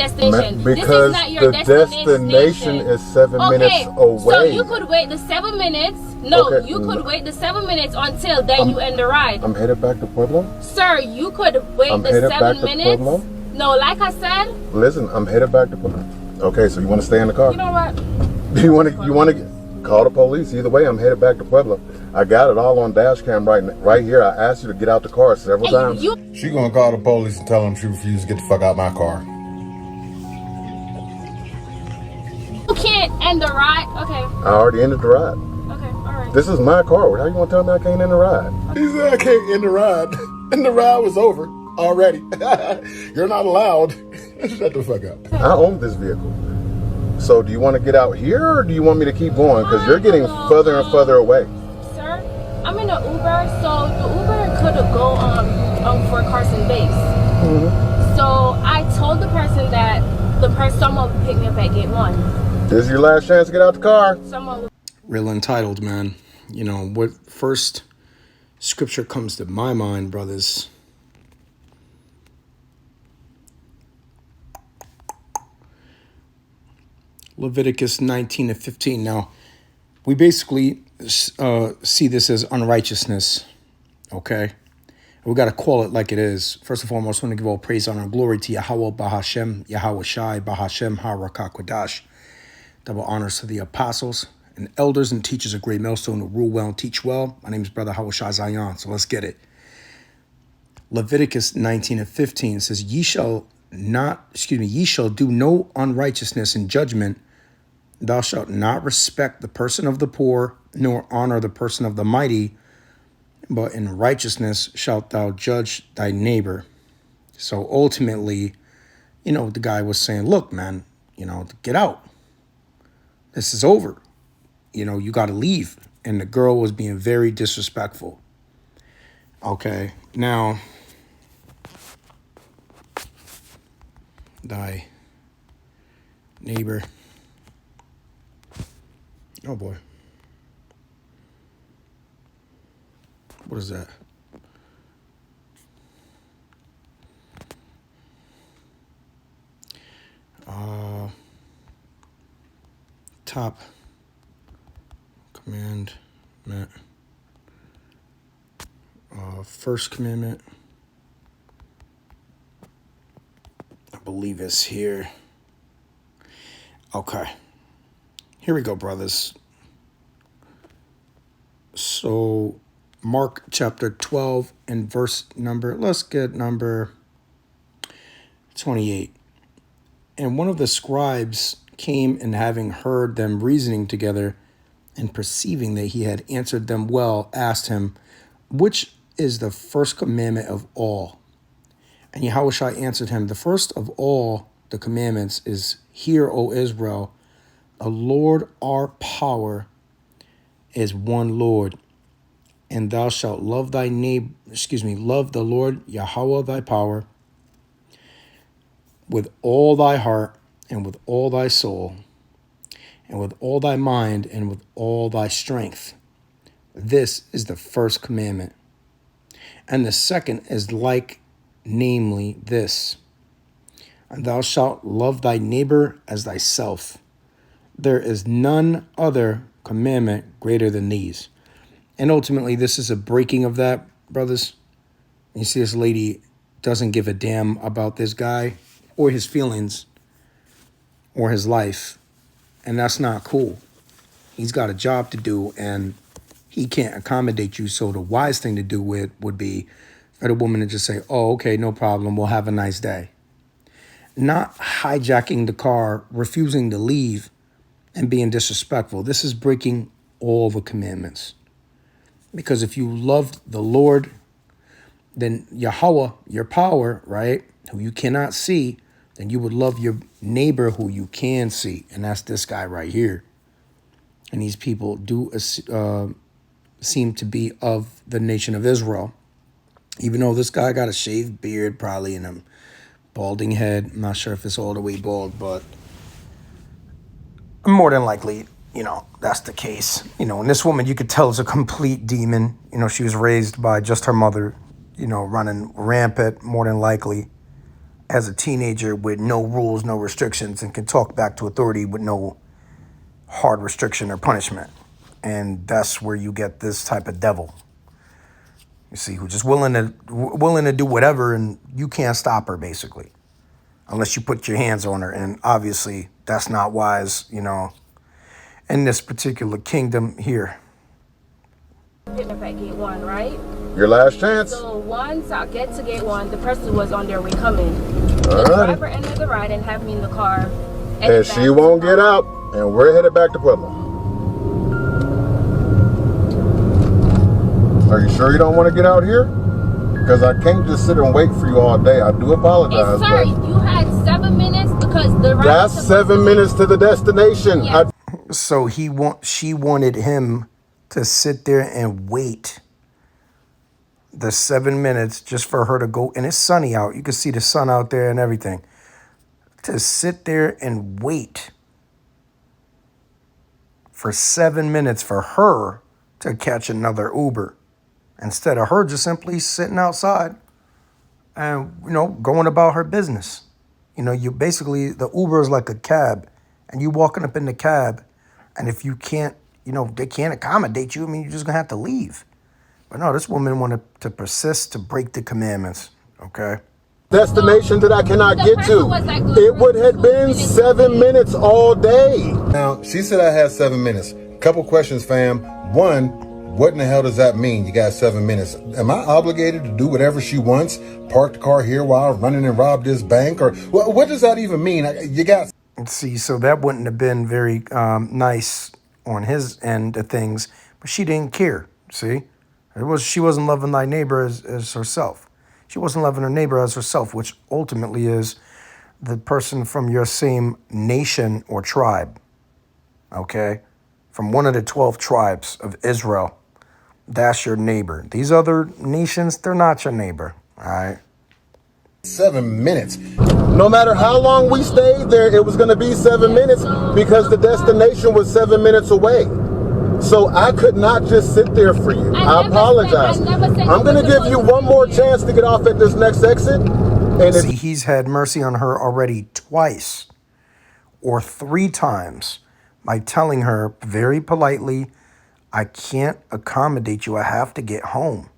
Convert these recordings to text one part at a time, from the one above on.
destination. This is Because not your the destination is 7 minutes away. So you could wait the 7 minutes. No, Okay, you could wait the 7 minutes until then you end the ride. I'm headed back to Pueblo. Sir, you could wait the 7 minutes. No, like I said. Listen, I'm headed back to Pueblo. Okay, so you want to stay in the car? You know what? You want to call the police? Either way, I'm headed back to Pueblo. I got it all on dash cam right here. I asked you to get out the car several times. She gonna call the police and tell them she refused to get the fuck out my car. You can't end the ride. Okay. I already ended the ride. Okay, all right. This is my car. How you gonna tell me I can't end the ride? He said I can't end the ride, and the ride was over already. You're not allowed. Shut the fuck up. I own this vehicle. So do you want to get out here, or do you want me to keep going? Because you're getting further and further away. Sir, I'm in an Uber, so the Uber could go for Carson Base. So I told the person that someone would pick me up at gate 1. This is your last chance to get out the car. Real entitled, man. You know, what first scripture comes to my mind, brothers? Leviticus 19:15. Now, we basically see this as unrighteousness, okay? We got to call it like it is. First and foremost, I want to give all praise, honor, and glory to Yahweh, Bahashem, Yahweh Shai, Bahashem, HaRakakwadash. Double honors to the apostles and elders and teachers of Great Millstone who rule well and teach well. My name is Brother Hawashai Zion, so let's get it. Leviticus 19:15 says, ye shall do no unrighteousness in judgment. Thou shalt not respect the person of the poor, nor honor the person of the mighty, but in righteousness shalt thou judge thy neighbor. So ultimately, the guy was saying, look, man, get out. This is over. You got to leave. And the girl was being very disrespectful. Okay, now, thy neighbor. Oh boy. What is that? Top commandment. First commandment. I believe it's here. Okay. Here we go, brothers. So, Mark chapter 12 and verse let's get number 28. And one of the scribes came, and having heard them reasoning together, and perceiving that he had answered them well, asked him, which is the first commandment of all? And Yahushua answered him, the first of all the commandments is, hear, O Israel, the Lord our power is one Lord, and thou shalt love thy love the Lord Yahweh thy power with all thy heart and with all thy soul and with all thy mind and with all thy strength. This is the first commandment. And the second is like, namely this, and thou shalt love thy neighbor as thyself. There is none other commandment greater than these. And ultimately, this is a breaking of that, brothers. You see, this lady doesn't give a damn about this guy or his feelings or his life. And that's not cool. He's got a job to do, and he can't accommodate you. So the wise thing to do would be for the woman to just say, oh, okay, no problem. We'll have a nice day. Not hijacking the car, refusing to leave, and being disrespectful. This is breaking all the commandments. Because if you love the Lord, then Yahweh, your power, right, who you cannot see, then you would love your neighbor who you can see. And that's this guy right here. And these people do seem to be of the nation of Israel. Even though this guy got a shaved beard, probably, and a balding head. I'm not sure if it's all the way bald, but more than likely, that's the case. And this woman, you could tell, is a complete demon. She was raised by just her mother, running rampant, more than likely. as a teenager with no rules, no restrictions, and can talk back to authority with no hard restriction or punishment. And that's where you get this type of devil. You see, who's just willing to do whatever, and you can't stop her, basically, unless you put your hands on her. And obviously, that's not wise, in this particular kingdom here. Pick up at gate 1, right? Your last chance. So once I get to gate 1, the person was on their way coming. All The right. driver ended the ride and have me in the car. And she won't get out, and we're headed back to Pueblo. Are you sure you don't want to get out here? Because I can't just sit and wait for you all day. I do apologize. Sir, you had 7 minutes because the ride. That's 7 minutes to the destination. Yes. So she wanted him to sit there and wait the 7 minutes just for her to go. And it's sunny out. You can see the sun out there and everything. To sit there and wait for 7 minutes for her to catch another Uber, instead of her just simply sitting outside and, going about her business. You basically, the Uber is like a cab, and you walking up in the cab, and if you can't, they can't accommodate you, you're just going to have to leave. But no, this woman wanted to persist to break the commandments, okay? Destination that I cannot get to. It would have been 7 minutes all day. Now, she said I had 7 minutes. Couple questions, fam. One, what in the hell does that mean? You got 7 minutes. Am I obligated to do whatever she wants? Park the car here while I'm running and rob this bank? Or what does that even mean? You got... See, so that wouldn't have been very nice on his end of things, but she didn't care. See, she wasn't loving thy neighbor as herself. She wasn't loving her neighbor as herself, which ultimately is the person from your same nation or tribe. Okay, from one of the 12 tribes of Israel, that's your neighbor. These other nations, they're not your neighbor. All right. 7 minutes. No matter how long we stayed there, it was going to be 7 minutes because the destination was 7 minutes away. So I could not just sit there for you. I apologize. I'm going to give you one more chance to get off at this next exit. And see, he's had mercy on her already twice or 3 times by telling her very politely, I can't accommodate you. I have to get home.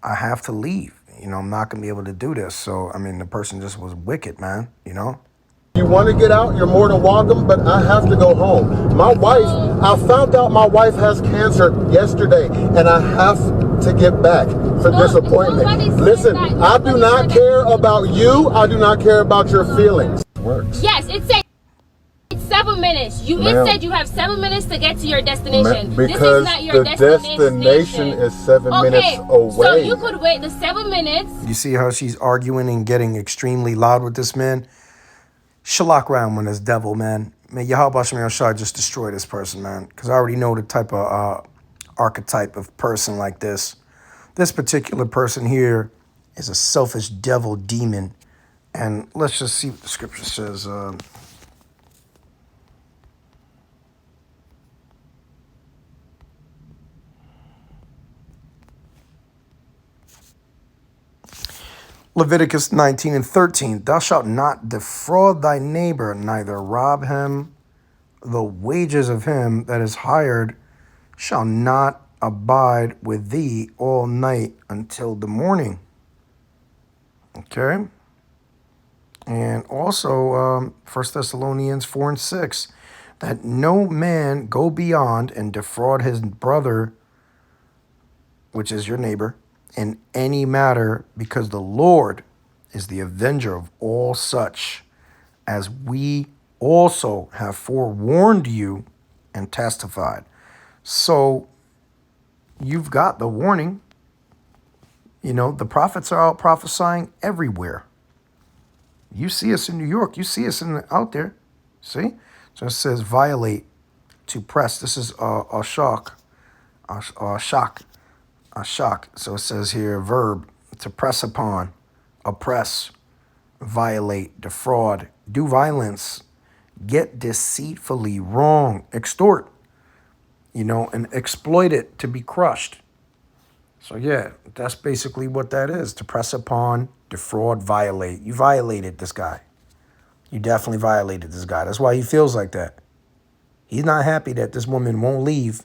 I have to leave. I'm not going to be able to do this. So, the person just was wicked, man, You want to get out, you're more than welcome, but I have to go home. My wife, I found out my wife has cancer yesterday, and I have to get back for this appointment. Listen, I do not care about you. I do not care about your feelings. Works. Yes, it said 7 minutes. It said you have 7 minutes to get to your destination. Because this is not your destination is 7 minutes away. So you could wait the 7 minutes. You see how she's arguing and getting extremely loud with this man? Shalak around when this devil, man. Man, Yahweh Shem Shai just destroy this person, man. Because I already know the type of archetype of person like this. This particular person here is a selfish devil demon. And let's just see what the scripture says. Leviticus 19:13, thou shalt not defraud thy neighbor, neither rob him. The wages of him that is hired shall not abide with thee all night until the morning. Okay. And also 1 Thessalonians 4:6, that no man go beyond and defraud his brother, which is your neighbor, in any matter, because the Lord is the avenger of all such, as we also have forewarned you and testified. So you've got the warning. The prophets are out prophesying everywhere. You see us in New York. You see us out there. See? So it says violate, to press. This is a shock. A shock. So it says here, verb, to press upon, oppress, violate, defraud, do violence, get deceitfully wrong, extort, and exploit it, to be crushed. So yeah, that's basically what that is, to press upon, Defraud, violate. You violated this guy. You definitely violated this guy. That's why he feels like that. He's not happy that this woman won't leave.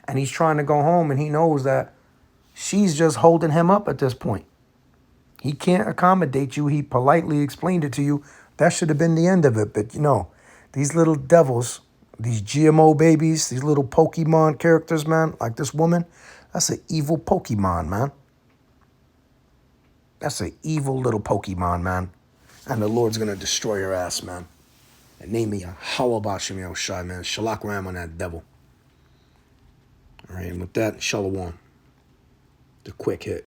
And he's trying to go home, and he knows that she's just holding him up at this point. He can't accommodate you. He politely explained it to you. That should have been the end of it. But, you know, these little devils, these GMO babies, these little Pokemon characters, man, like this woman, that's an evil Pokemon, man. That's an evil little Pokemon, man. And the Lord's going to destroy your ass, man. And name me a Hawabashim Yoshai, man. Shalak Ram on that devil. All right, and with that, Shalom. The quick hit.